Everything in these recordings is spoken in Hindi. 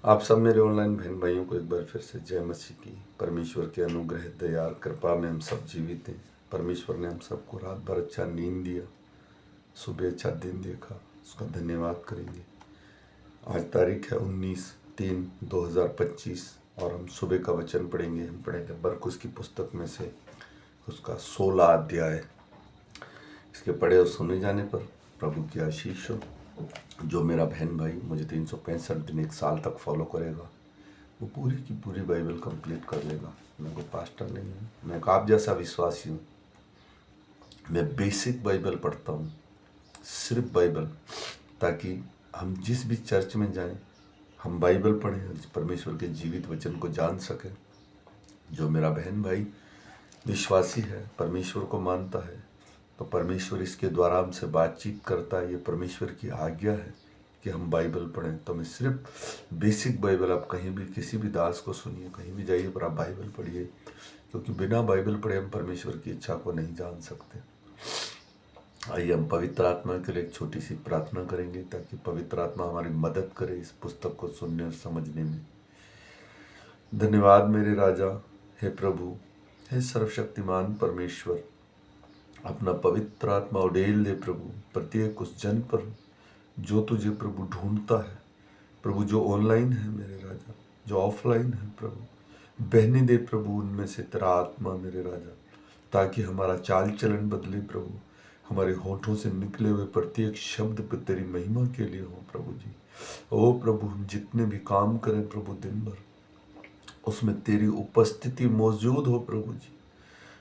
आप सब मेरे ऑनलाइन बहन भाइयों को एक बार फिर से जय मसीह की। परमेश्वर के अनुग्रह दया कृपा में हम सब जीवित हैं। परमेश्वर ने हम सबको रात भर अच्छा नींद दिया, सुबह अच्छा दिन देखा, उसका धन्यवाद करेंगे। आज तारीख है 19/3/2025 और हम सुबह का वचन पढ़ेंगे। हम पढ़ेंगे बरकुस की पुस्तक में से उसका 16 अध्याय। इसके पढ़े और सुने जाने पर प्रभु की आशीष हो। जो मेरा बहन भाई मुझे 365 दिन 1 साल तक फॉलो करेगा वो पूरी की पूरी बाइबल कंप्लीट कर लेगा। मैं कोई पास्टर नहीं हूँ, मैं एक आप जैसा विश्वासी हूँ। मैं बेसिक बाइबल पढ़ता हूँ, सिर्फ बाइबल, ताकि हम जिस भी चर्च में जाएं हम बाइबल पढ़ें और परमेश्वर के जीवित वचन को जान सकें। जो मेरा बहन भाई विश्वासी है, परमेश्वर को मानता है, तो परमेश्वर इसके द्वारा हमसे बातचीत करता है। ये परमेश्वर की आज्ञा है कि हम बाइबल पढ़ें। तो मैं सिर्फ बेसिक बाइबल, आप कहीं भी किसी भी दास को सुनिए, कहीं भी जाइए पर आप बाइबल पढ़िए, क्योंकि बिना बाइबल पढ़े हम परमेश्वर की इच्छा को नहीं जान सकते। आइए हम पवित्र आत्मा के लिए एक छोटी सी प्रार्थना करेंगे ताकि पवित्र आत्मा हमारी मदद करे इस पुस्तक को सुनने और समझने में। धन्यवाद मेरे राजा, हे प्रभु, हे सर्वशक्तिमान परमेश्वर, अपना पवित्र आत्मा उड़ेल दे प्रभु प्रत्येक उस जन पर जो तुझे प्रभु ढूंढता है। प्रभु जो ऑनलाइन है मेरे राजा, जो ऑफलाइन है प्रभु, बहने दे प्रभु उनमें से तेरा आत्मा मेरे राजा, ताकि हमारा चाल चलन बदले प्रभु। हमारे होठों से निकले हुए प्रत्येक शब्द पर तेरी महिमा के लिए हो प्रभु जी। ओ प्रभु, हम जितने भी काम करें प्रभु दिन भर, उसमें तेरी उपस्थिति मौजूद हो प्रभु जी।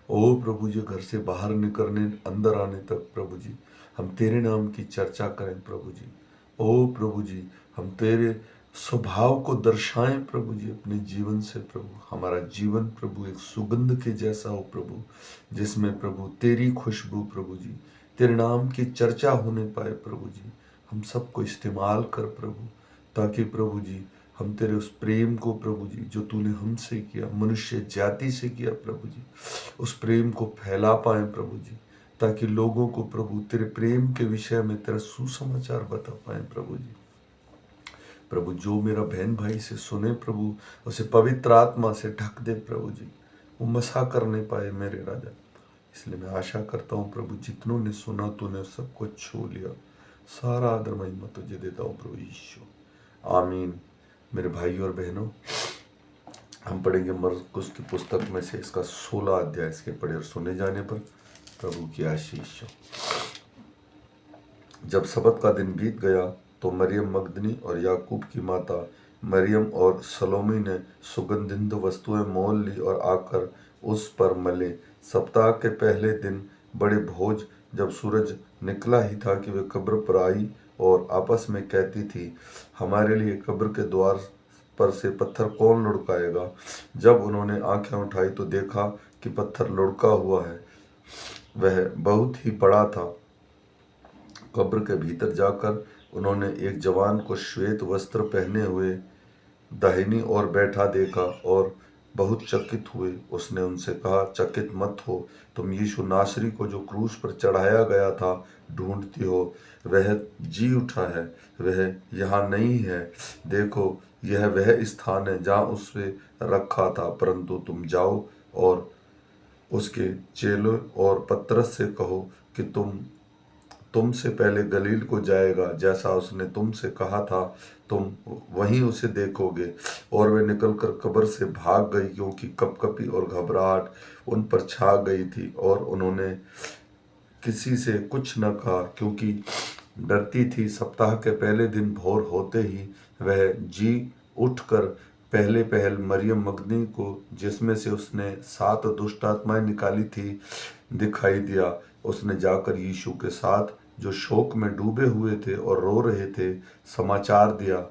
ओ प्रभु जी, घर से बाहर निकलने अंदर आने तक प्रभु जी हम तेरे नाम की चर्चा करें प्रभु जी। ओ प्रभु जी, हम तेरे स्वभाव को दर्शाएं प्रभु जी अपने जीवन से प्रभु। हमारा जीवन प्रभु एक सुगंध के जैसा हो प्रभु, जिसमें प्रभु तेरी खुशबू प्रभु जी, तेरे नाम की चर्चा होने पाए प्रभु जी। हम सबको इस्तेमाल कर प्रभु, ताकि प्रभु जी हम तेरे उस प्रेम को प्रभु जी जो तूने हमसे किया, मनुष्य जाति से किया प्रभु जी, उस प्रेम को फैला पाए प्रभु जी, ताकि लोगों को प्रभु तेरे प्रेम के विषय में तेरा सुसमाचार बता पाए प्रभु जी। प्रभु जो मेरा बहन भाई से सुने प्रभु, उसे पवित्र आत्मा से ढक दे प्रभु जी, वो मसा करने पाए मेरे राजा। इसलिए मैं आशा करता हूँ प्रभु जितनों ने सुना तूने सबको छू लिया। सारा आदर महिमा तुझे देता हूँ प्रभु यीशु, आमीन। मेरे भाई और बहनों, हम पढ़ेंगे मरकुस की पुस्तक में से इसका 16 अध्याय। इसके पढ़े और सुने जाने पर प्रभु की आशीष हो। जब सबत का दिन बीत गया तो मरियम मगदनी और याकूब की माता मरियम और सलोमी ने सुगंधित वस्तुएं मोल ली और आकर उस पर मले। सप्ताह के पहले दिन बड़े भोज, जब सूरज निकला ही था कि वे कब्र पर आई और आपस में कहती थी, हमारे लिए कब्र के द्वार पर से पत्थर कौन लुढ़काएगा। जब उन्होंने आंखें उठाई तो देखा कि पत्थर लुढ़का हुआ है, वह बहुत ही बड़ा था। कब्र के भीतर जाकर उन्होंने एक जवान को श्वेत वस्त्र पहने हुए दाहिनी ओर बैठा देखा और बहुत चकित हुए। उसने उनसे कहा, चकित मत हो, तुम यीशु नासरी को जो क्रूस पर चढ़ाया गया था ढूंढती हो। वह जी उठा है, वह यहाँ नहीं है। देखो, यह वह स्थान है जहाँ उसे रखा था। परंतु तुम जाओ और उसके चेलों और पतरस से कहो कि तुमसे पहले गलील को जाएगा, जैसा उसने तुमसे कहा था तुम वहीं उसे देखोगे। और वे निकलकर कब्र से भाग गई, क्योंकि कपकपी और घबराहट उन पर छा गई थी। और उन्होंने किसी से कुछ न कहा, क्योंकि डरती थी। सप्ताह के पहले दिन भोर होते ही वह जी उठकर पहले पहल मरियम मगदनी को, जिसमें से उसने 7 दुष्ट आत्माएं निकाली थी, दिखाई दिया। उसने जाकर यीशु के साथ, जो शोक में डूबे हुए थे और रो रहे थे, समाचार दिया।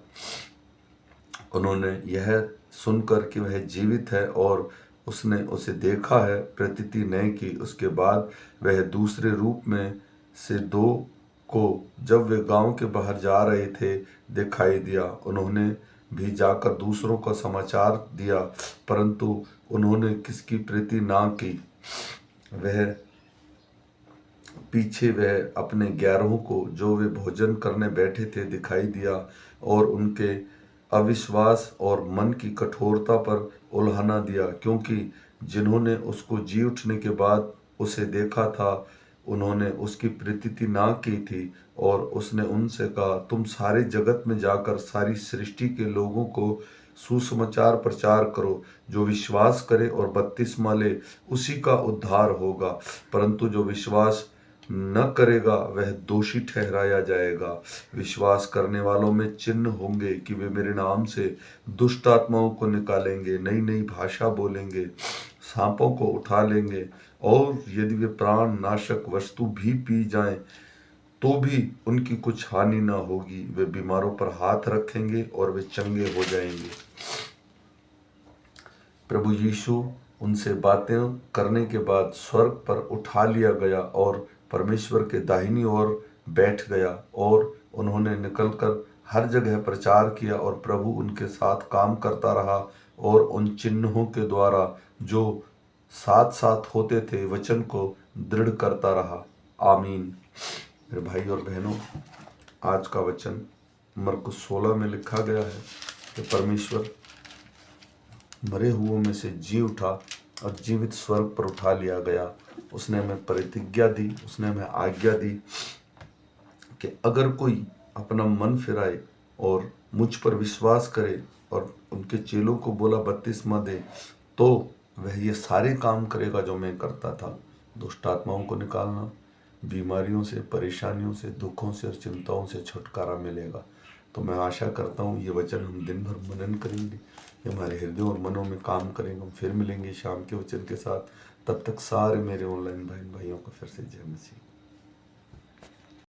उन्होंने यह सुनकर कि वह जीवित है और उसने उसे देखा है, प्रतीति नहीं की। उसके बाद वह दूसरे रूप में से 2 को, जब वे गांव के बाहर जा रहे थे, दिखाई दिया। उन्होंने भी जाकर दूसरों का समाचार दिया, परंतु उन्होंने किसकी प्रीति ना की। वह अपने 11 को, जो वे भोजन करने बैठे थे, दिखाई दिया और उनके अविश्वास और मन की कठोरता पर उल्हाना दिया, क्योंकि जिन्होंने उसको जी उठने के बाद उसे देखा था उन्होंने उसकी प्रतीति ना की थी। और उसने उनसे कहा, तुम सारे जगत में जाकर सारी सृष्टि के लोगों को सुसमाचार प्रचार करो। जो विश्वास करे और बपतिस्मा ले उसी का उद्धार होगा, परंतु जो विश्वास न करेगा वह दोषी ठहराया जाएगा। विश्वास करने वालों में चिन्ह होंगे कि वे मेरे नाम से दुष्ट आत्माओं को निकालेंगे, नई नई भाषा बोलेंगे, सांपों को उठा लेंगे, और यदि वे प्राण नाशक वस्तु भी पी जाएं तो भी उनकी कुछ हानि ना होगी। वे बीमारों पर हाथ रखेंगे और वे चंगे हो जाएंगे। प्रभु यीशु उनसे बातें करने के बाद स्वर्ग पर उठा लिया गया और परमेश्वर के दाहिनी ओर बैठ गया। और उन्होंने निकलकर हर जगह प्रचार किया और प्रभु उनके साथ काम करता रहा और उन चिन्हों के द्वारा जो साथ साथ होते थे वचन को दृढ़ करता रहा। आमीन। मेरे भाई और बहनों, आज का वचन मरकुस 16 में लिखा गया है कि परमेश्वर मरे हुओं में से जी उठा और जीवित स्वर्ग पर उठा लिया गया। उसने हमें प्रतिज्ञा दी, उसने हमें आज्ञा दी कि अगर कोई अपना मन फिराए और मुझ पर विश्वास करे, और उनके चेलों को बोला बपतिस्मा दे, तो वह ये सारे काम करेगा जो मैं करता था। दुष्ट आत्माओं को निकालना, बीमारियों से, परेशानियों से, दुखों से और चिंताओं से छुटकारा मिलेगा। तो मैं आशा करता हूँ ये वचन हम दिन भर मनन करेंगे, ये हमारे हृदयों और मनों में काम करेंगे। हम फिर मिलेंगे शाम के वचन के साथ। तब तक सारे मेरे ऑनलाइन भाइयों को फिर से जय मसीह।